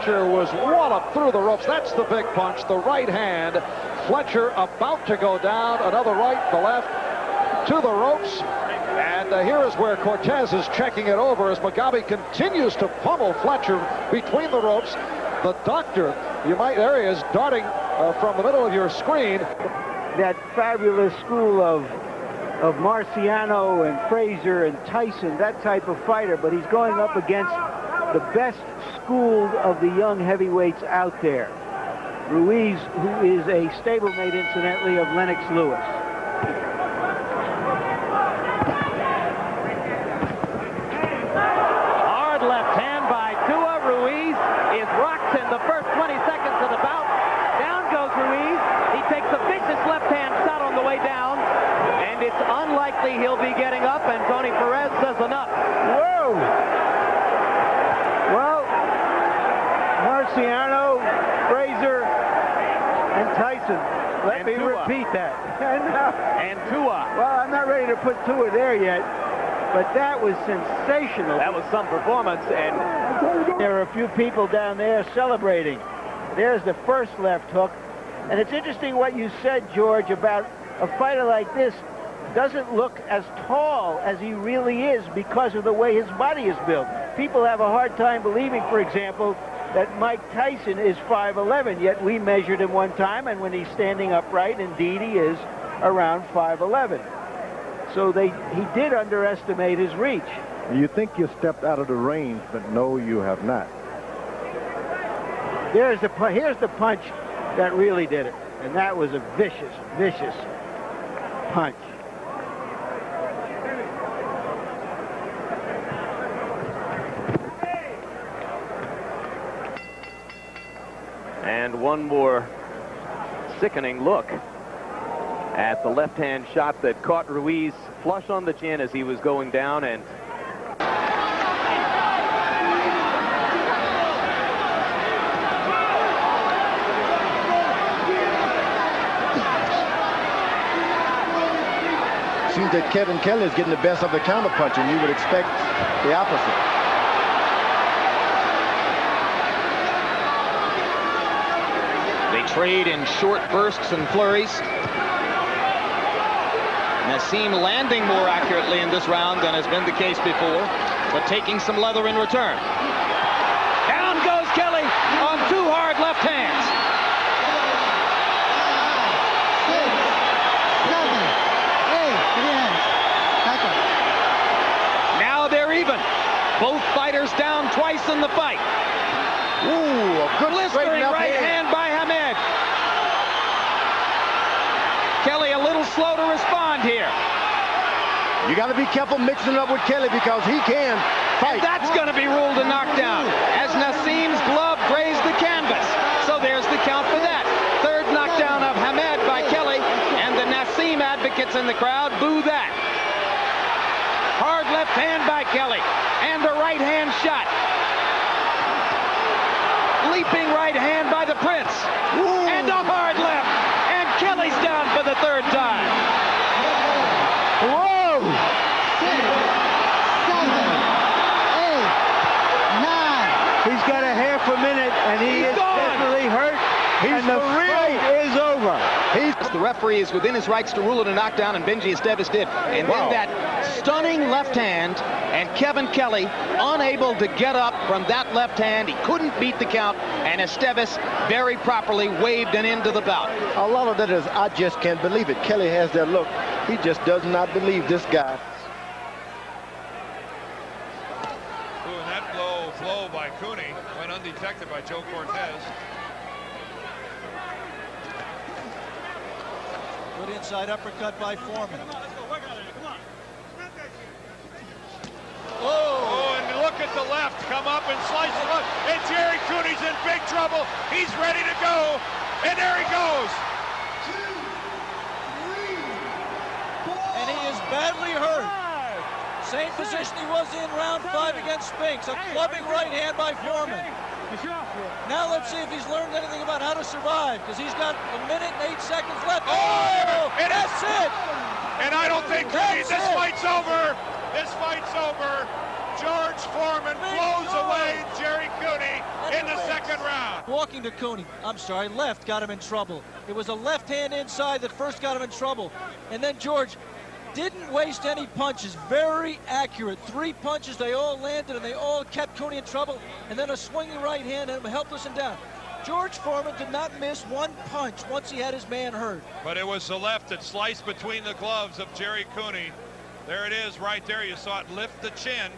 Fletcher was walloped through the ropes. That's the big punch, the right hand. Fletcher about to go down, another right, the left, to the ropes. And here is where Cortez is checking it over as Mugabe continues to pummel Fletcher between the ropes. The doctor, there he is, darting from the middle of your screen. That fabulous school of Marciano and Frazier and Tyson, that type of fighter, but he's going up against the best school of the young heavyweights out there. Ruiz, who is a stablemate, incidentally, of Lennox Lewis. Hard left hand by Tua. Ruiz is rocked in the first 20 seconds of the bout. Down goes Ruiz. He takes a vicious left hand shot on the way down, and it's unlikely he'll be getting up, and Tony Perez says enough. Whoa! Well, Marciano, Frazier, and Tyson. Let me repeat that. And Tua. Well, I'm not ready to put Tua there yet, but that was sensational. That was some performance, and there are a few people down there celebrating. There's the first left hook. And it's interesting what you said, George, about a fighter like this doesn't look as tall as he really is because of the way his body is built. People have a hard time believing, for example, that Mike Tyson is 5'11", yet we measured him one time, and when he's standing upright, indeed he is around 5'11". So he did underestimate his reach. You think you stepped out of the range, but no, you have not. Here's the punch that really did it, and that was a vicious, vicious punch. And one more sickening look at the left-hand shot that caught Ruiz flush on the chin as he was going down, and seems that Kevin Kelly is getting the best of the counterpunch, and you would expect the opposite. They trade in short bursts and flurries. Nassim landing more accurately in this round than has been the case before, but taking some leather in return. Down goes Kelly on two hard left hands. Now they're even. Both fighters down twice in the fight. Ooh, a good Blistering right hand by Hamed. Kelly a little slow to respond here. You got to be careful mixing it up with Kelly because he can fight. And that's going to be ruled a knockdown as Nassim's glove grazed the canvas. So there's the count for that. Third knockdown of Hamed by Kelly, and the Nassim advocates in the crowd boo that. Hard left hand by Kelly, and a right hand shot. Leaping right hand by the Prince. Ooh. And a hard left. And Kelly's down for the third time. Whoa! 6, 7, 8, 9. He's got a half a minute, and he is definitely hurt. And the fight is over. The referee is within his rights to rule it a knockdown, and Benji Esteves did. And then that stunning left hand, and Kevin Kelly unable to get up from that left hand. He couldn't beat the count, and Esteves very properly waved an end to the bout. A lot of that is, I just can't believe it. Kelly has that look. He just does not believe this guy. Ooh, and that blow by Cooney went undetected by Joe Cortez. Good inside uppercut by Foreman. Oh, and look at the left. Come up and slice the left. And Jerry Cooney's in big trouble. He's ready to go. And there he goes. 2, 3, 4. And he is badly hurt. Same position he was in round 5 against Spinks. A clubbing right hand by Foreman. Now let's see if he's learned anything about how to survive, because he's got 1 minute and 8 seconds left. Oh, and that's it. And I don't think this fight's over. This fight's over. George Foreman blows away Jerry Cooney in the second round. Walking to Cooney, I'm sorry, left got him in trouble. It was a left hand inside that first got him in trouble. And then George didn't waste any punches, very accurate. 3 punches, they all landed and they all kept Cooney in trouble. And then a swinging right hand and helped us down. George Foreman did not miss 1 punch once he had his man hurt. But it was the left that sliced between the gloves of Jerry Cooney. There it is right there. You saw it lift the chin.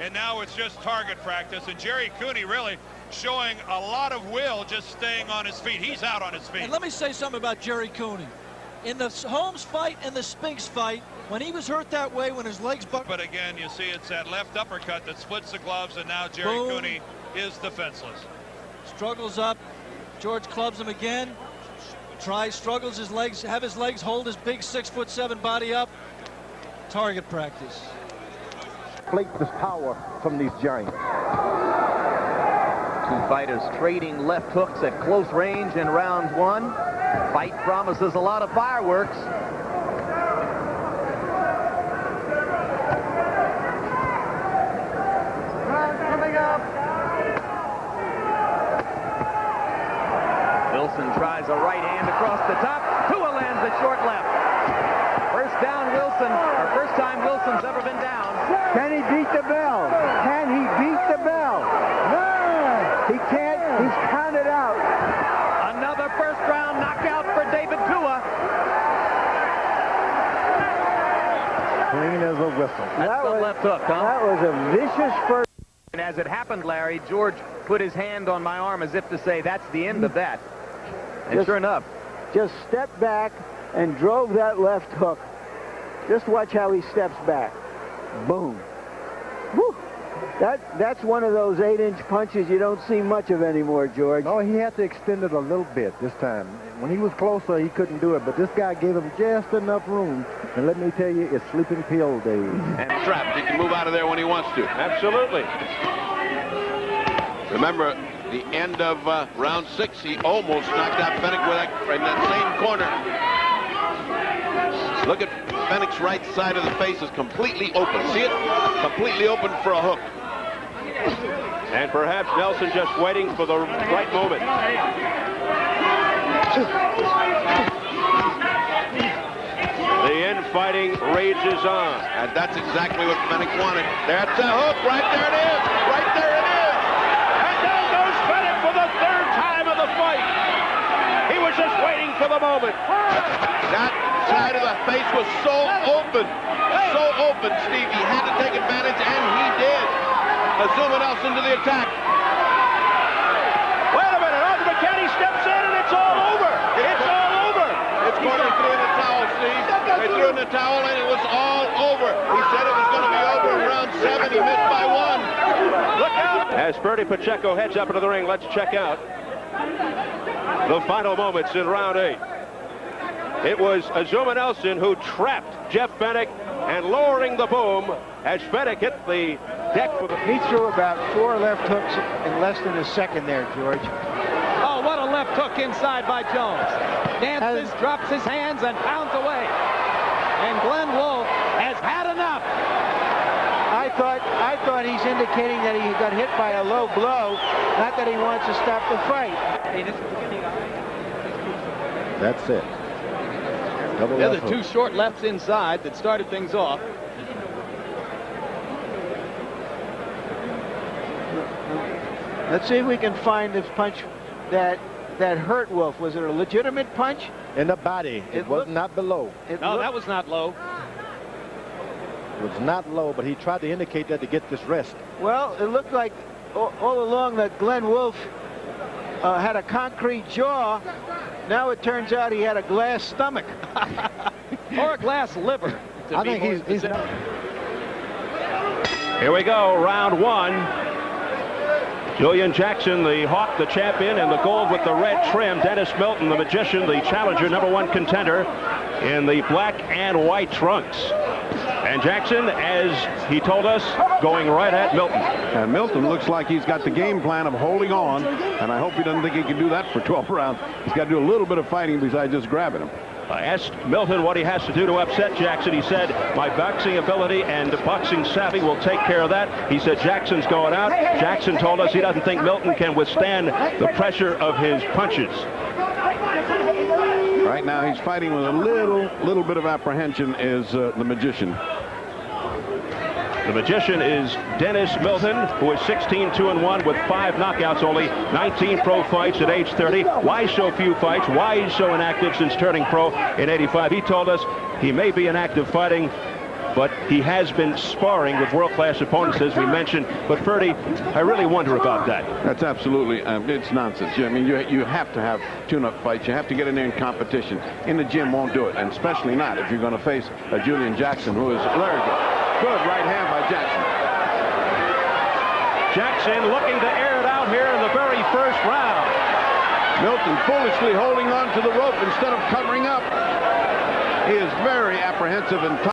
And now it's just target practice. And Jerry Cooney really showing a lot of will just staying on his feet. He's out on his feet. And let me say something about Jerry Cooney. In the Holmes fight and the Spinks fight, when he was hurt that way, when his legs bucked. But again, you see it's that left uppercut that splits the gloves, and now Jerry Cooney is defenseless. Struggles up. George clubs him again. Struggles his legs, have his legs hold his big 6'7" body up. Target practice. Plate this power from these giants. Two fighters trading left hooks at close range in round 1. Fight promises a lot of fireworks. Coming up. Wilson tries a right hand across the top. Tua lands a short left. First down, Wilson, or first time Wilson's ever been down. Can he beat the bell? Can he beat the bell? No! He can't. He's counted out. Another first round knockout for David Tua. Clean as a whistle. That's the left hook, huh? That was a vicious first. And as it happened, Larry, George put his hand on my arm as if to say, that's the end of that. And sure enough. Just stepped back and drove that left hook. Just watch how he steps back. Boom. Woo. That's one of those 8-inch punches you don't see much of anymore, George. No, he had to extend it a little bit this time. When he was closer, he couldn't do it, but this guy gave him just enough room. And let me tell you, it's sleeping pill days. And trapped. He can move out of there when he wants to. Absolutely. Remember, the end of round 6, he almost knocked out Fenech in that same corner. Look at Fenech's right side of the face is completely open. See it? Completely open for a hook. And perhaps Nelson just waiting for the right moment. The infighting rages on. And that's exactly what Fenech wanted. That's a hook. Right there it is. Right there it is. And down goes Fenech for the 3rd time of the fight. He was just waiting for the moment. That side of the face was so open. So open, Steve. He had to take advantage, and he did. Azuma Nelson to the attack. Wait a minute. Arthur McKenny steps in, and it's all over. It's all over. It's going to throw in the towel, Steve. They threw in the towel, and it was all over. He said it was going to be over in round 7. He missed by 1. Look out. As Bertie Pacheco heads up into the ring, let's check out the final moments in round 8. It was Azuma Nelson who trapped Jeff Fenech and lowering the boom as Fenech hit the deck. He threw about 4 left hooks in less than a second there, George. Oh, what a left hook inside by Jones. Dances, drops his hands, and pounds away. And Glenn Wolfe has had enough. I thought he's indicating that he got hit by a low blow, not that he wants to stop the fight. That's it. The other 2 short lefts inside that started things off. Let's see if we can find this punch that hurt Wolfe. Was it a legitimate punch? In the body. It was not below. No, that was not low. It was not low, but he tried to indicate that to get this rest. Well, it looked like all along that Glenn Wolfe had a concrete jaw. Now it turns out he had a glass stomach. Or a glass liver. I think he's Here we go, round 1. Julian Jackson, the Hawk, the champion, and the gold with the red trim. Dennis Milton, the magician, the challenger, #1 contender, in the black and white trunks. And Jackson, as he told us, going right at Milton. And Milton looks like he's got the game plan of holding on, and I hope he doesn't think he can do that for 12 rounds. He's got to do a little bit of fighting besides just grabbing him. I asked Milton what he has to do to upset Jackson. He said, my boxing ability and boxing savvy will take care of that. He said Jackson's going out. Jackson told us he doesn't think Milton can withstand the pressure of his punches. Right now he's fighting with a little bit of apprehension is the Magician. The Magician is Dennis Milton, who is 16-2-1 with 5 knockouts, only 19 pro fights at age 30. Why so few fights? Why he's so inactive since turning pro in '85? He told us he may be inactive fighting, but he has been sparring with world-class opponents, as we mentioned. But Ferdy, I really wonder about that. That's absolutely, it's nonsense. I mean, you have to have tune-up fights. You have to get in there in competition. In the gym won't do it, and especially not if you're going to face a Julian Jackson, who is very good. Good right hand by Jackson. Jackson looking to air it out here in the very first round. Milton foolishly holding on to the rope instead of covering up. He is very apprehensive and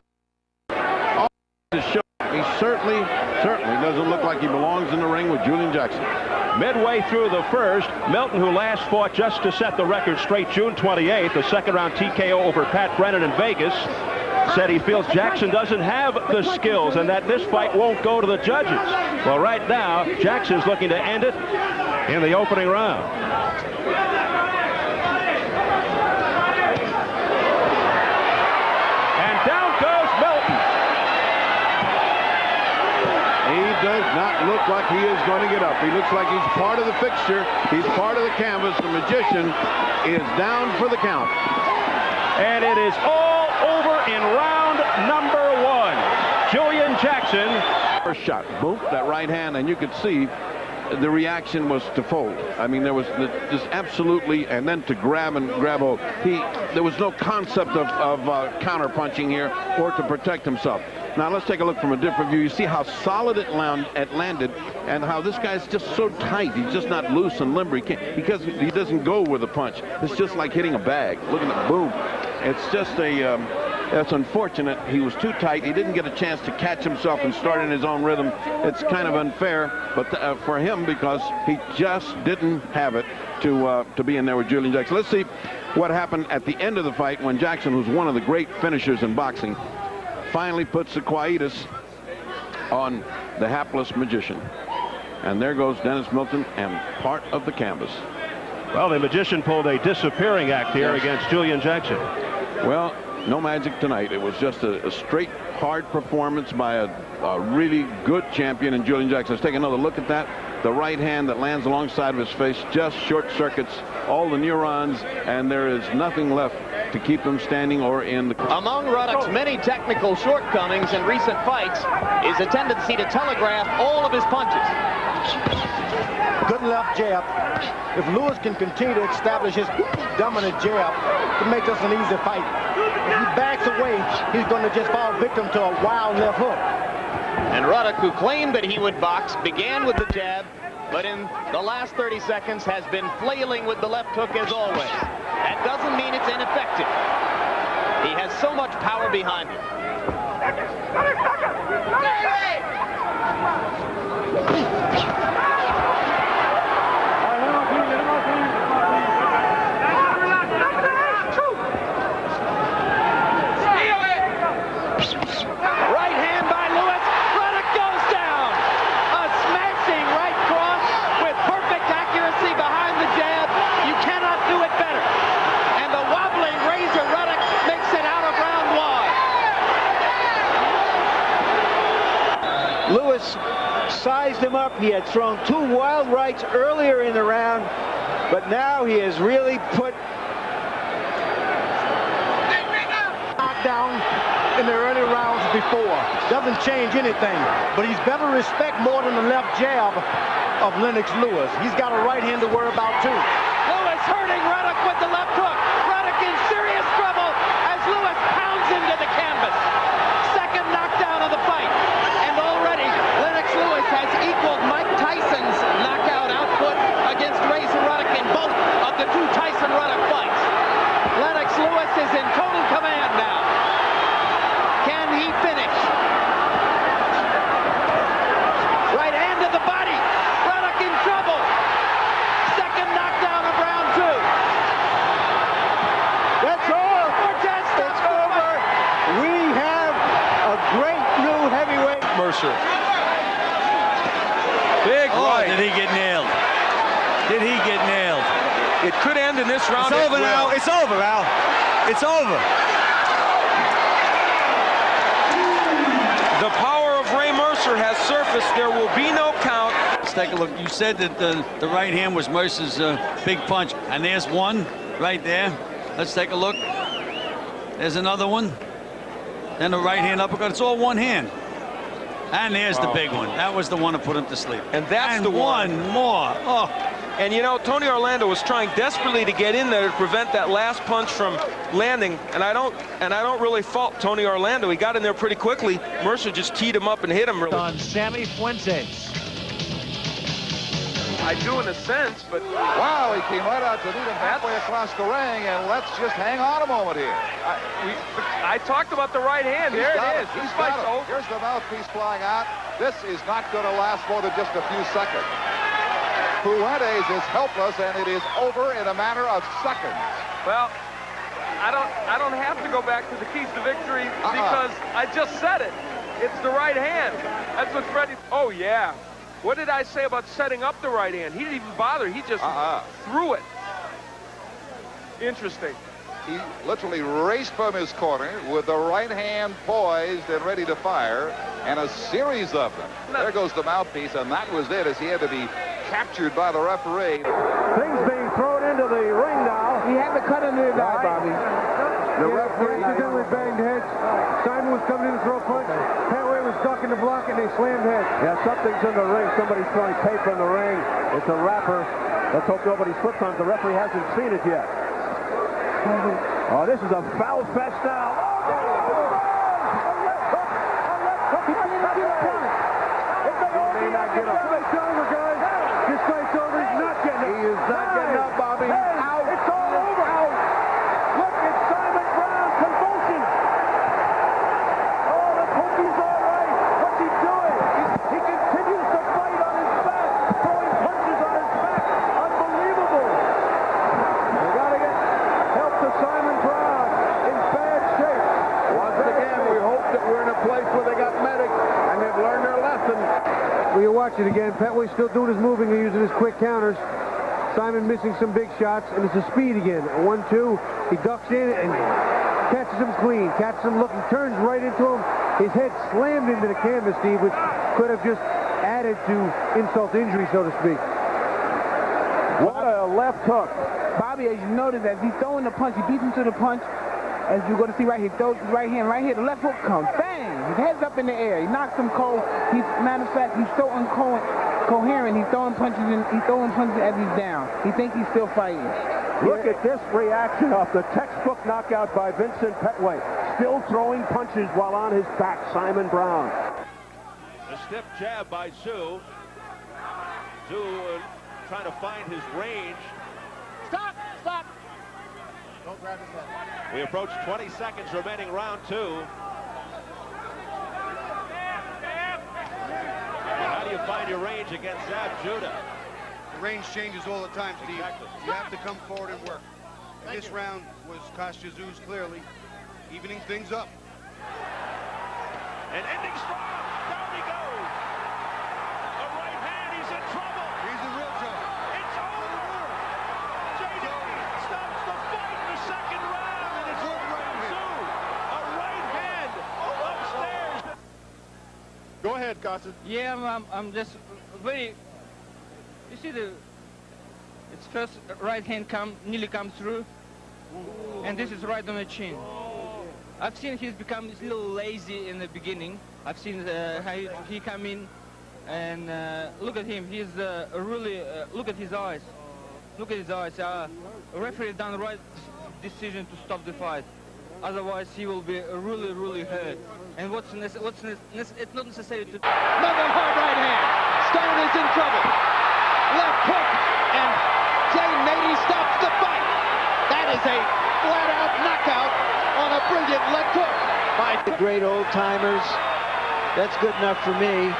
he certainly doesn't look like he belongs in the ring with Julian Jackson. Midway through the first, Milton, who last fought just to set the record straight June 28th, a second-round TKO over Pat Brennan in Vegas, said he feels Jackson doesn't have the skills and that this fight won't go to the judges. Well, right now, Jackson's looking to end it in the opening round. And down goes Milton. He does not look like he is going to get up. He looks like he's part of the fixture. He's part of the canvas. The Magician is down for the count. And it is all over in round number 1. Julian Jackson. First shot, boom, that right hand, and you could see the reaction was to fold. I mean, there was just absolutely, and then to grab hold. There was no concept of counter punching here or to protect himself. Now let's take a look from a different view. You see how solid it landed, and how this guy's just so tight. He's just not loose and limber. He doesn't go with a punch. It's just like hitting a bag. Look at that, boom. It's just that's unfortunate. He was too tight. He didn't get a chance to catch himself and start in his own rhythm. It's kind of unfair, but for him, because he just didn't have it to be in there with Julian Jackson. Let's see what happened at the end of the fight when Jackson, who's one of the great finishers in boxing, finally puts the quietus on the hapless Magician. And there goes Dennis Milton and part of the canvas. Well, the Magician pulled a disappearing act here against Julian Jackson. Well, no magic tonight. It was just a straight, hard performance by a really good champion in Julian Jackson. Let's take another look at that. The right hand that lands alongside of his face just short circuits all the neurons, and there is nothing left to keep him standing or in the... Among Ruddock's many technical shortcomings in recent fights is a tendency to telegraph all of his punches. Good left jab. If Lewis can continue to establish his dominant jab, it makes us an easy fight. If he backs away, he's going to just fall victim to a wild left hook. And Ruddock, who claimed that he would box, began with the jab, but in the last 30 seconds has been flailing with the left hook as always. That doesn't mean it's ineffective. He has so much power behind him. Sized him up. He had thrown 2 wild rights earlier in the round, but now he has really put knockdown in the early rounds before. Doesn't change anything, but he's better respect more than the left jab of Lennox Lewis. He's got a right hand to worry about too. Lewis hurting Ruddock with the left hook. Ruddock in serious trouble as Lewis pounds into the canvas. Second knockdown of the fight, and already Lennox Lewis has equaled Mike Tyson's knockout output against Razor Ruddock in both of the 2 Tyson-Ruddock fights. Lennox Lewis is in total command now. Can he finish? Right hand to the body. Ruddock in trouble. Second knockdown of round 2. that's Mercer. Big right. Did he get nailed? Did he get nailed? It could end in this round. It's over now. It's over, Al. It's over. The power of Ray Mercer has surfaced. There will be no count. Let's take a look. You said that the right hand was Mercer's big punch, and there's one right there. Let's take a look. There's another one. Then the right hand uppercut. It's all one hand. And there's the big one. That was the one to put him to sleep. And that's the one more. Oh. And you know, Tony Orlando was trying desperately to get in there to prevent that last punch from landing. And I don't really fault Tony Orlando. He got in there pretty quickly. Mercer just teed him up and hit him really. On Sammy Fuentes. I do in a sense, but wow, he came right out to meet him halfway across the ring, and let's just hang on a moment here. I talked about the right hand. There it is. He's got it. Here's the mouthpiece flying out. This is not going to last more than just a few seconds. Fuentes is helpless, and it is over in a matter of seconds. Well, I don't have to go back to the keys to victory because I just said it. It's the right hand. That's what's ready. Oh, yeah. What did I say about setting up the right hand? He didn't even bother. He just threw it. Interesting. He literally raced from his corner with the right hand poised and ready to fire, and a series of them. There goes the mouthpiece, and that was it, as he had to be captured by the referee. Things being thrown into the ring now. He had to cut into his eye, Bobby. The referee accidentally banged heads. Simon was coming in to throw a punch. Petway was ducking the block, and they slammed heads. Yeah, something's in the ring. Somebody's throwing paper in the ring. It's a wrapper. Let's hope nobody slips on it. The referee hasn't seen it yet. Oh, this is a foul fest now. He may not get up. It's over, guys. This fight's over. He's not getting up. He is not getting up, Bobby. Out. It's all over. Out. Look, it's Simon Brown. Convulsion. Oh, let's hope he's all right. What's he doing? He continues to fight on his back, throwing punches on his back. Unbelievable. They got to get help to Simon Brown in bad shape. Once again, we hope that we're in a place where they got medics and they've learned their lesson. Well, you watch it again. Petway's still doing his moving and using his quick counters. Simon missing some big shots, and it's a speed again. 1-2. He ducks in and catches him clean. Catches him looking, turns right into him. His head slammed into the canvas, Steve, which could have just added to insult to injury, so to speak. What a left hook. Bobby, as you notice, as he's throwing the punch, he beats him to the punch. As you're going to see right here, throws his right hand right here. The left hook comes, bang! His head's up in the air. He knocks him cold. Matter of fact, he's so incoherent. He's throwing punches as he's down. He thinks he's still fighting. Look at this reaction off the textbook knockout by Vincent Petway. Still throwing punches while on his back, Simon Brown. A stiff jab by Tszyu. Tszyu trying to find his range. Stop! Stop! Don't grab his head. We approach 20 seconds remaining, round 2. How do you find your range against Zab Judah? The range changes all the time, Steve. Exactly. You have to come forward and work. And this round was Kostya Tszyu's clearly evening things up. And ending strong. Down he goes. The right hand, he's in trouble. He's in real trouble. It's over. JD stops the fight in the second round, and it's over round 2. A right hand upstairs. Go ahead, Kostya. Yeah, I'm just very. You see its first right hand nearly comes through, and this is right on the chin. I've seen he's become a little lazy in the beginning. I've seen how he come in, and look at him. He's really look at his eyes. Look at his eyes. The referee has done the right decision to stop the fight. Otherwise, he will be really, really hurt. And it's not necessary to. Another hard right hand. Stone is in trouble. Left hook, and Jay Nady stops the fight. That is a flat-out knockout on a brilliant left hook by The great old-timers. That's good enough for me.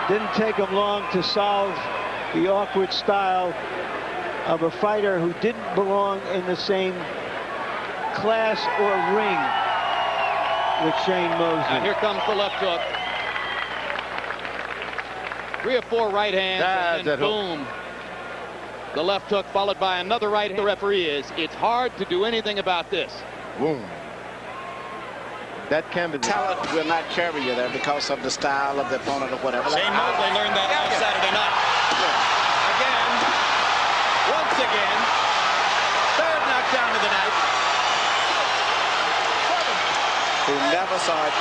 Didn't take them long to solve the awkward style of a fighter who didn't belong in the same class or ring with Shane Mosley. And here comes the left hook. 3 or 4 right hands, and then boom. The left hook followed by another right hand. The referee is. It's hard to do anything about this. Boom. That canvas talent will not carry you there because of the style of the opponent or whatever. Shane Mosley learned that last Saturday night. Again, once again, 3rd knockdown of the night. Who never saw it.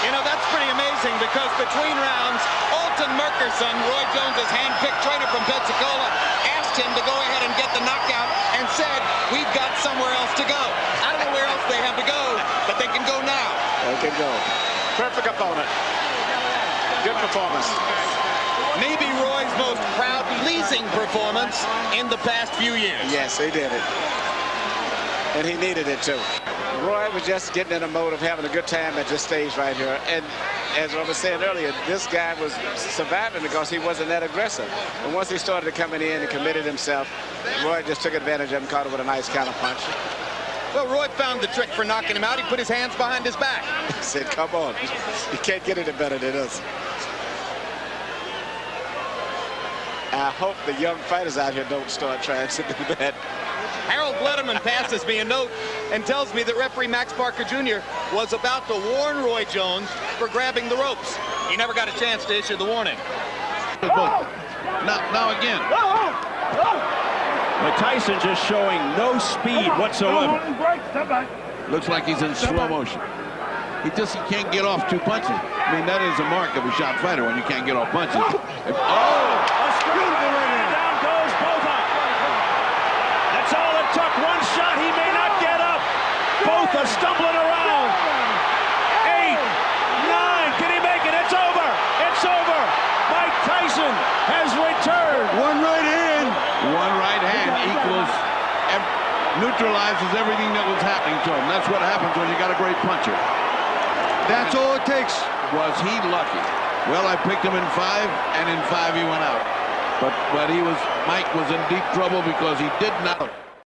You know, that's pretty amazing because between rounds, Alton Merkerson, Roy Jones's hand-picked trainer from Pensacola, asked him to go ahead and get the knockout and said, we've got somewhere else to go. I don't know where else they have to go, but they can go now. They can go. Perfect opponent. Good performance. Maybe Roy's most crowd-pleasing performance in the past few years. Yes, he did it. And he needed it, too. Roy was just getting in a mode of having a good time at this stage right here. And as I was saying earlier, this guy was surviving because he wasn't that aggressive. And once he started coming in and committed himself, Roy just took advantage of him, caught him with a nice counter punch. Well, Roy found the trick for knocking him out. He put his hands behind his back. He said, come on. You can't get any better than this. I hope the young fighters out here don't start trying to do that. Harold Letterman passes me a note and tells me that referee Max Parker Jr. was about to warn Roy Jones for grabbing the ropes. He never got a chance to issue the warning. Now again. But Tyson just showing no speed whatsoever. Looks like he's in slow motion. He can't get off 2 punches. I mean, that is a mark of a shot fighter when you can't get off punches. Down goes Botha. That's all it took. One shot, he may not get up. Botha stumbling around. 8, 9, can he make it? It's over. It's over. Mike Tyson has returned. One right hand equals, neutralizes everything that was happening to him. That's what happens when you got a great puncher. That's all it takes. Was he lucky? Well, I picked him in 5, and in 5 he went out. But Mike was in deep trouble because he did not.